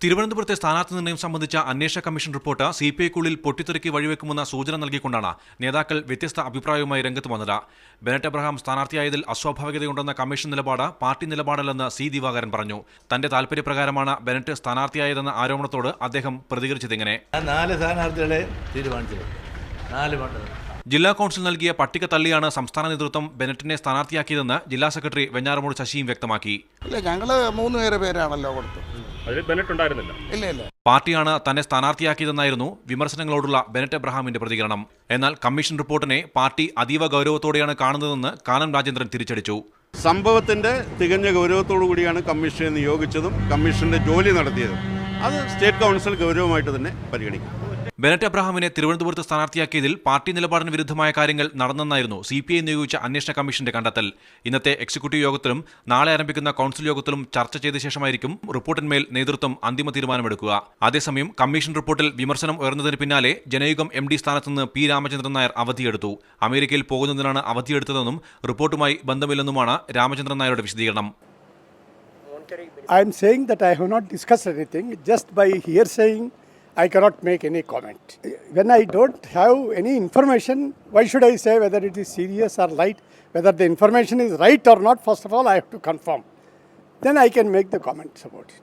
തിരുവനന്തപുരത്തെ സ്ഥാനാർത്ഥി നിർണ്ണയം സംബന്ധിച്ച അന്വേഷണ കമ്മീഷൻ റിപ്പോർട്ട് സിപിഐക്കുള്ളിൽ പൊട്ടിത്തെറിക്ക് വഴിവെക്കുമെന്ന സൂചന നൽകിക്കൊണ്ടാണ് നേതാക്കൾ വ്യത്യസ്ത അഭിപ്രായവുമായി രംഗത്ത് വന്നത്. ബെനറ്റ് എബ്രഹാം സ്ഥാനാർത്ഥിയായതിൽ അസ്വാഭാവികതയുണ്ടെന്ന കമ്മീഷൻ നിലപാട് പാർട്ടി നിലപാടല്ലെന്ന് സി ദിവാകരൻ പറഞ്ഞു. തന്റെ താൽപര്യപ്രകാരമാണ് ബെനറ്റ് സ്ഥാനാർത്ഥിയായതെന്ന ആരോപണത്തോട് അദ്ദേഹം പ്രതികരിച്ചതിങ്ങനെ: 4 സ്ഥാനാർത്ഥികളെ തീരുമാനിച്ചത് 4 മണ്ഡലം ജില്ലാ കൗൺസിൽ നൽകിയ പട്ടിക തള്ളിയാണ് സംസ്ഥാന നേതൃത്വം ബെനറ്റിനെ സ്ഥാനാർത്ഥിയാക്കിയതെന്ന് ജില്ലാ സെക്രട്ടറി വെഞ്ഞാറമൂട് ശശിയും വ്യക്തമാക്കി. ഞങ്ങള് 3 പേരാണല്ലോ കൊടുത്തത്. പാർട്ടിയാണ് തന്നെ സ്ഥാനാർത്ഥിയാക്കിയതെന്നായിരുന്നു വിമർശനങ്ങളോടുള്ള ബെനറ്റ് എബ്രഹാമിന്റെ പ്രതികരണം. എന്നാൽ കമ്മീഷൻ റിപ്പോർട്ടിനെ പാർട്ടി അതീവ ഗൗരവത്തോടെയാണ് കാണുന്നതെന്ന് കാനം രാജേന്ദ്രൻ തിരിച്ചടിച്ചു. സംഭവത്തിന്റെ തികഞ്ഞ ഗൗരവത്തോടു കൂടിയാണ് കമ്മീഷനെ നിയോഗിച്ചതും കമ്മീഷന്റെ ജോലി നടത്തിയതും. അത് സ്റ്റേറ്റ് കൗൺസിൽ ഗൗരവമായിട്ട് തന്നെ പരിഗണിക്കും. ബെനറ്റ് എബ്രഹാമിനെ തിരുവനന്തപുരത്ത് സ്ഥാനാർത്ഥിയാക്കിയതിൽ പാർട്ടി നിലപാടിന് വിരുദ്ധമായ കാര്യങ്ങൾ നടന്നെന്നായിരുന്നു സിപിഐ നിയോഗിച്ച അന്വേഷണ കമ്മീഷന്റെ കണ്ടെത്തൽ. ഇന്നത്തെ എക്സിക്യൂട്ടീവ് യോഗത്തിലും നാളെ ആരംഭിക്കുന്ന കൗൺസിൽ യോഗത്തിലും ചർച്ച ചെയ്ത ശേഷമായിരിക്കും റിപ്പോർട്ടിന്മേൽ നേതൃത്വം അന്തിമ തീരുമാനമെടുക്കുക. അതേസമയം കമ്മീഷൻ റിപ്പോർട്ടിൽ വിമർശനം ഉയർന്നതിന് പിന്നാലെ ജനയുഗം MD സ്ഥാനത്തുനിന്ന് പി രാമചന്ദ്രൻ നായർ അവധിയെടുത്തു. അമേരിക്കയിൽ പോകുന്നതിനാണ് അവധിയെടുത്തതെന്നും റിപ്പോർട്ടുമായി ബന്ധമില്ലെന്നുമാണ് രാമചന്ദ്രൻ നായരുടെ വിശദീകരണം. I am saying that I have not discussed anything. Just by hearsaying, I cannot make any comment. When I don't have any information, why should I say whether it is serious or light? Whether the information is right or not, first of all, I have to confirm. Then I can make the comments about it.